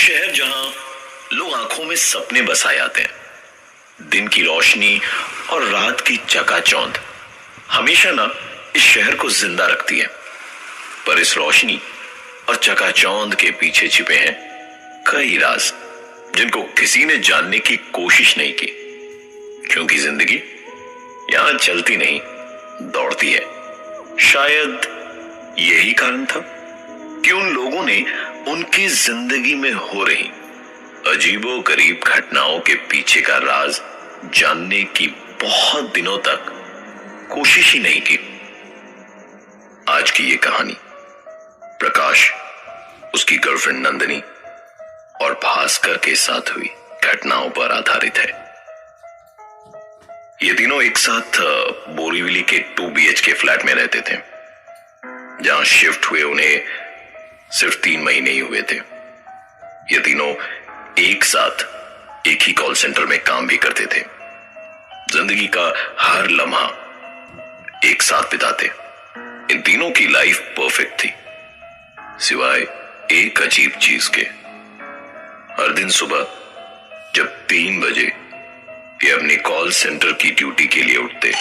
शहर जहां लोग आंखों में सपने बसाए आते हैं, दिन की रोशनी और रात की चकाचौंध हमेशा ना इस शहर को जिंदा रखती है। पर इस रोशनी और चकाचौंध के पीछे छिपे हैं कई राज जिनको किसी ने जानने की कोशिश नहीं की, क्योंकि जिंदगी यहां चलती नहीं, दौड़ती है। शायद यही कारण था कि उन लोगों ने उनकी जिंदगी में हो रही अजीबो गरीब घटनाओं के पीछे का राज जानने की बहुत दिनों तक कोशिश ही नहीं की। आज की ये कहानी प्रकाश, उसकी गर्लफ्रेंड नंदिनी और भास्कर के साथ हुई घटनाओं पर आधारित है। ये तीनों एक साथ बोरीवली के 2 BHK फ्लैट में रहते थे, जहां शिफ्ट हुए उन्हें सिर्फ 3 महीने ही हुए थे। ये तीनों एक साथ एक ही कॉल सेंटर में काम भी करते थे। जिंदगी का हर लम्हा एक साथ बिताते। इन तीनों की लाइफ परफेक्ट थी, सिवाय एक अजीब चीज के। हर दिन सुबह जब 3 बजे ये अपनी कॉल सेंटर की ड्यूटी के लिए उठते,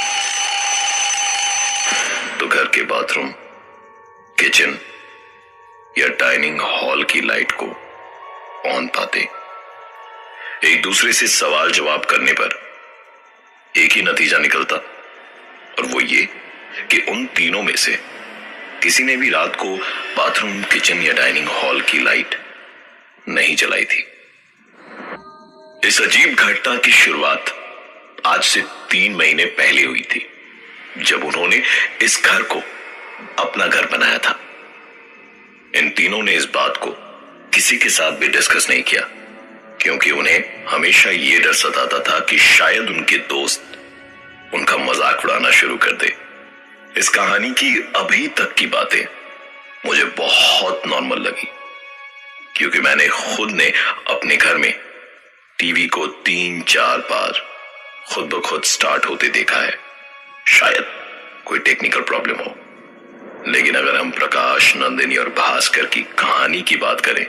तो घर के बाथरूम, किचन या डाइनिंग हॉल की लाइट को ऑन पाते। एक दूसरे से सवाल जवाब करने पर एक ही नतीजा निकलता, और वो ये कि उन तीनों में से किसी ने भी रात को बाथरूम, किचन या डाइनिंग हॉल की लाइट नहीं जलाई थी। इस अजीब घटना की शुरुआत आज से 3 महीने पहले हुई थी, जब उन्होंने इस घर को अपना घर बनाया था। इन तीनों ने इस बात को किसी के साथ भी डिस्कस नहीं किया, क्योंकि उन्हें हमेशा यह डर सताता था कि शायद उनके दोस्त उनका मजाक उड़ाना शुरू कर दे। इस कहानी की अभी तक की बातें मुझे बहुत नॉर्मल लगी, क्योंकि मैंने खुद ने अपने घर में टीवी को 3-4 बार खुद ब खुद स्टार्ट होते देखा है। शायद कोई टेक्निकल प्रॉब्लम हो, लेकिन अगर हम प्रकाश, नंदिनी और भास्कर की कहानी की बात करें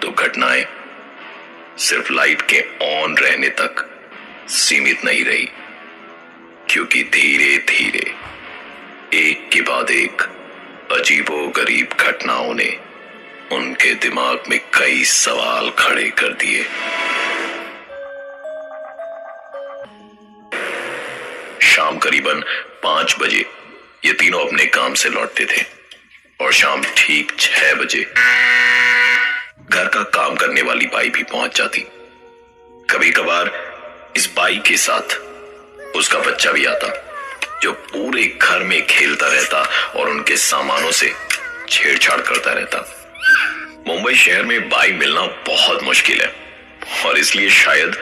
तो घटनाएं सिर्फ लाइट के ऑन रहने तक सीमित नहीं रही, क्योंकि धीरे धीरे एक के बाद एक अजीबो गरीब घटनाओं ने उनके दिमाग में कई सवाल खड़े कर दिए। शाम करीबन 5 बजे ये तीनों अपने काम से लौटते थे, और शाम ठीक 6 बजे घर का काम करने वाली बाई भी पहुंच जाती। कभी कभार इस बाई के साथ उसका बच्चा भी आता, जो पूरे घर में खेलता रहता और उनके सामानों से छेड़छाड़ करता रहता। मुंबई शहर में बाई मिलना बहुत मुश्किल है, और इसलिए शायद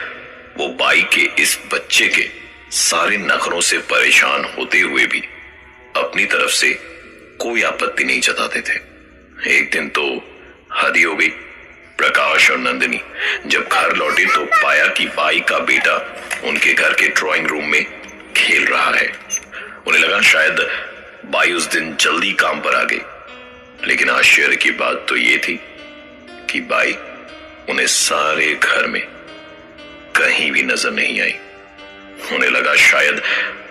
वो बाई के इस बच्चे के सारे नखरों से परेशान होते हुए भी अपनी तरफ से कोई आपत्ति नहीं जताते थे। एक दिन तो हद ही हो गई। प्रकाश और नंदिनी जब घर लौटे तो पाया कि बाई का बेटा उनके घर के ड्राइंग रूम में खेल रहा है। उन्हें लगा शायद बाई उस दिन जल्दी काम पर आ गई, लेकिन आश्चर्य की बात तो ये थी कि बाई उन्हें सारे घर में कहीं भी नजर नहीं आई। उन्हें लगा शायद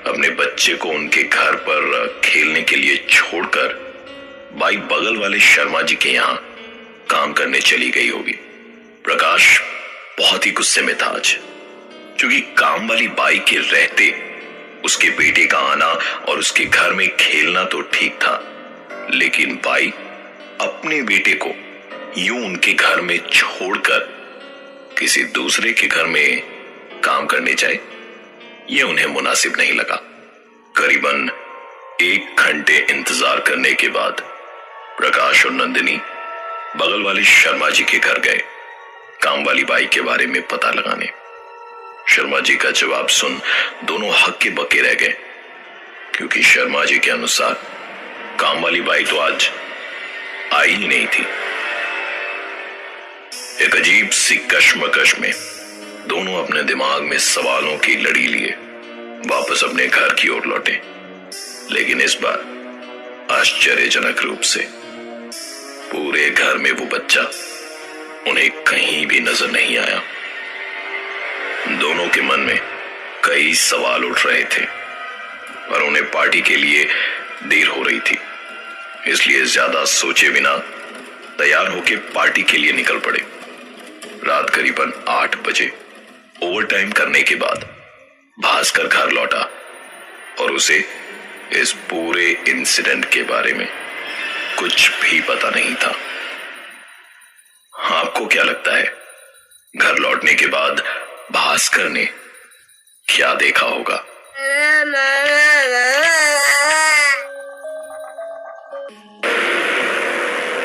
अपने बच्चे को उनके घर पर खेलने के लिए छोड़कर बाई बगल वाले शर्मा जी के यहां काम करने चली गई होगी। प्रकाश बहुत ही गुस्से में था आज, क्योंकि काम वाली बाई के रहते उसके बेटे का आना और उसके घर में खेलना तो ठीक था, लेकिन बाई अपने बेटे को यूं उनके घर में छोड़कर किसी दूसरे के घर में काम करने जाए, यह उन्हें मुनासिब नहीं लगा। करीबन 1 घंटे इंतजार करने के बाद प्रकाश और नंदिनी बगल वाली शर्मा जी के घर गए काम वाली बाई के बारे में पता लगाने। शर्मा जी का जवाब सुन दोनों हक्के बक्के रह गए, क्योंकि शर्मा जी के अनुसार काम वाली बाई तो आज आई ही नहीं थी। एक अजीब सी कश्मकश में दोनों अपने दिमाग में सवालों की लड़ी लिए वापस अपने घर की ओर लौटे, लेकिन इस बार आश्चर्यजनक रूप से पूरे घर में वो बच्चा उन्हें कहीं भी नजर नहीं आया। दोनों के मन में कई सवाल उठ रहे थे और उन्हें पार्टी के लिए देर हो रही थी, इसलिए ज्यादा सोचे बिना तैयार होकर पार्टी के लिए निकल पड़े। रात करीबन 8 बजे ओवरटाइम करने के बाद भास्कर घर लौटा और उसे इस पूरे इंसिडेंट के बारे में कुछ भी पता नहीं था। आपको क्या लगता है, घर लौटने के बाद भास्कर ने क्या देखा होगा?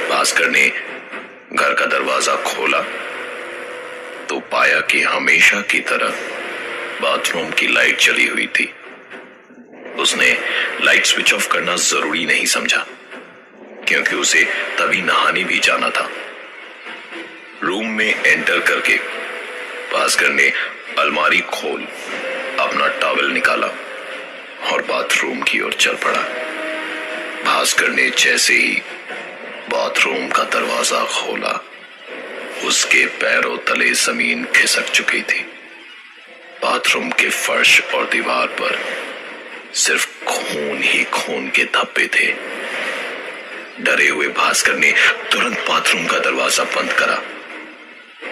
भास्कर ने घर का दरवाजा खोला तो पाया कि हमेशा की तरह बाथरूम की लाइट चली हुई थी। उसने लाइट स्विच ऑफ करना जरूरी नहीं समझा, क्योंकि उसे तभी नहाने भी जाना था। रूम में एंटर करके भास्कर ने अलमारी खोल अपना टॉवल निकाला और बाथरूम की ओर चल पड़ा। भास्कर ने जैसे ही बाथरूम का दरवाजा खोला, उसके पैरों तले जमीन खिसक चुकी थी। बाथरूम के फर्श और दीवार पर सिर्फ खून ही खून के धब्बे थे। डरे हुए भास्कर ने तुरंत बाथरूम का दरवाजा बंद करा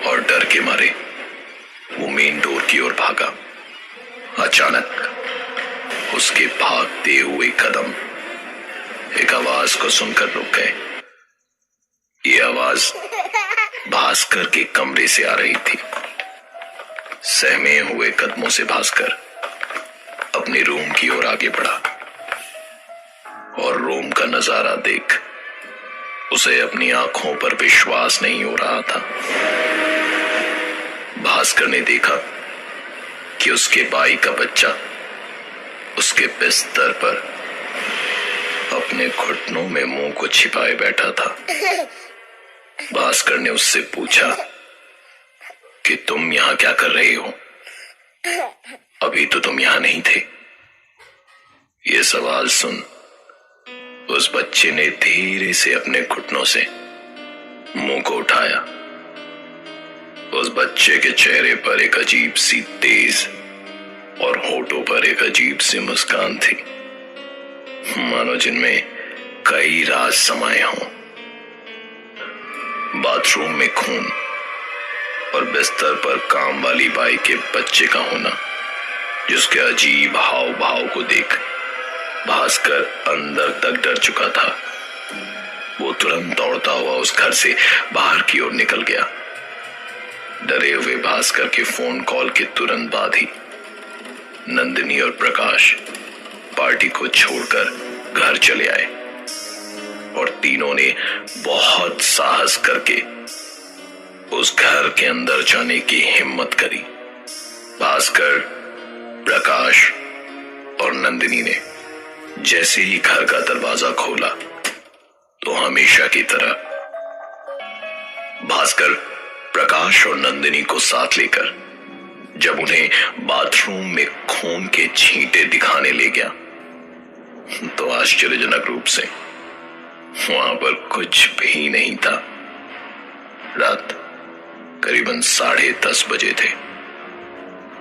और डर के मारे वो मेन डोर की ओर भागा। अचानक उसके भागते हुए कदम एक आवाज को सुनकर रुक गए। ये आवाज भास्कर के कमरे से आ रही थी। सहमे हुए कदमों से भास्कर अपने रूम की ओर आगे बढ़ा और रूम का नजारा देख उसे अपनी आंखों पर विश्वास नहीं हो रहा था। भास्कर ने देखा कि उसके भाई का बच्चा उसके बिस्तर पर अपने घुटनों में मुंह को छिपाए बैठा था। भास्कर ने उससे पूछा कि तुम यहां क्या कर रहे हो? अभी तो तुम यहां नहीं थे। ये सवाल सुन उस बच्चे ने धीरे से अपने घुटनों से मुंह को उठाया। उस बच्चे के चेहरे पर एक अजीब सी तेज और होठों पर एक अजीब सी मुस्कान थी, मानो जिनमें कई राज समाये हों। बाथरूम में खून और बिस्तर पर काम वाली बाई के बच्चे का होना, जिसके अजीब हाव भाव को देख भास्कर अंदर तक डर चुका था। वो तुरंत दौड़ता हुआ उस घर से बाहर की ओर निकल गया। डरे हुए भास्कर के फोन कॉल के तुरंत बाद ही नंदिनी और प्रकाश पार्टी को छोड़कर घर चले आए और तीनों ने बहुत साहस करके उस घर के अंदर जाने की हिम्मत करी। भास्कर, प्रकाश और नंदिनी ने जैसे ही घर का दरवाजा खोला तो हमेशा की तरह भास्कर, प्रकाश और नंदिनी को साथ लेकर जब उन्हें बाथरूम में खून के छींटे दिखाने ले गया तो आश्चर्यजनक रूप से वहां पर कुछ भी नहीं था। रात करीबन 10:30 बजे थे।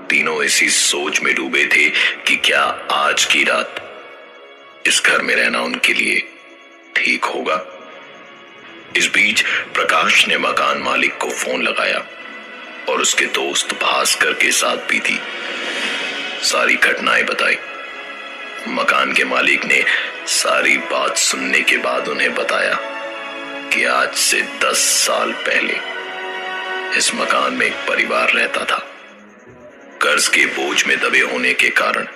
तीनों इसी सोच में डूबे थे कि क्या आज की रात इस घर में रहना उनके लिए ठीक होगा। इस बीच प्रकाश ने मकान मालिक को फोन लगाया और उसके दोस्त भास्कर के साथ भी थी सारी घटनाएं बताई। मकान के मालिक ने सारी बात सुनने के बाद उन्हें बताया कि आज से 10 साल पहले इस मकान में एक परिवार रहता था। कर्ज के बोझ में दबे होने के कारण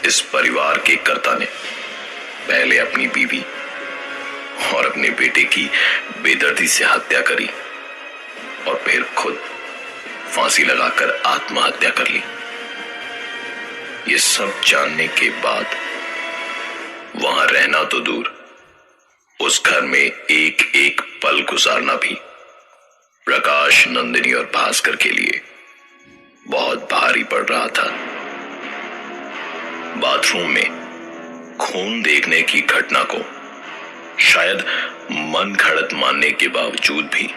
इस परिवार के कर्ता ने पहले अपनी बीवी और अपने बेटे की बेदर्दी से हत्या करी और फिर खुद फांसी लगाकर आत्महत्या कर ली। ये सब जानने के बाद वहां रहना तो दूर, उस घर में एक एक पल गुजारना भी प्रकाश, नंदिनी और भास्कर के लिए बहुत भारी पड़ रहा था। बाथरूम में खून देखने की घटना को शायद मन घड़त मानने के बावजूद भी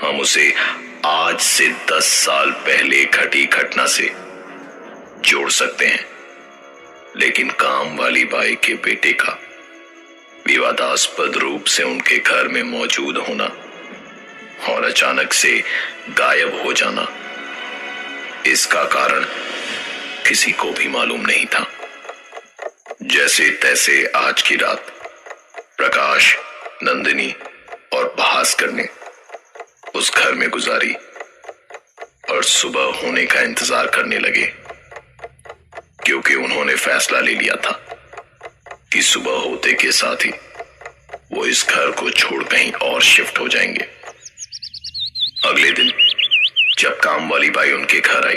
हम उसे आज से 10 साल पहले घटी घटना से जोड़ सकते हैं, लेकिन काम वाली बाई के बेटे का विवादास्पद रूप से उनके घर में मौजूद होना और अचानक से गायब हो जाना, इसका कारण किसी को भी मालूम नहीं था। जैसे तैसे आज की रात प्रकाश, नंदिनी और भास्कर ने उस घर में गुजारी और सुबह होने का इंतजार करने लगे, क्योंकि उन्होंने फैसला ले लिया था कि सुबह होते के साथ ही वो इस घर को छोड़ कहीं और शिफ्ट हो जाएंगे। अगले दिन जब काम वाली बाई उनके घर आई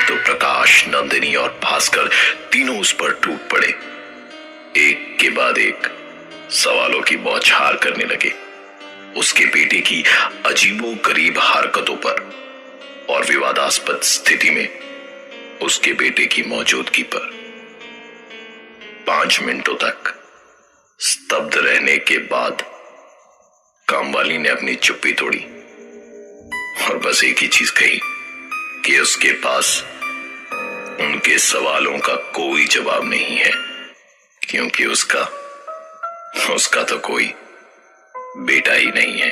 तो प्रकाश, नंदिनी और भास्कर तीनों उस पर टूट पड़े। एक के बाद एक सवालों की बौछार करने लगे, उसके बेटे की अजीबोगरीब हरकतों पर और विवादास्पद स्थिति में उसके बेटे की मौजूदगी पर। 5 मिनटों तक स्तब्ध रहने के बाद कामवाली ने अपनी चुप्पी तोड़ी और बस एक ही चीज कही कि उसके पास उनके सवालों का कोई जवाब नहीं है, क्योंकि उसका तो कोई बेटा ही नहीं है।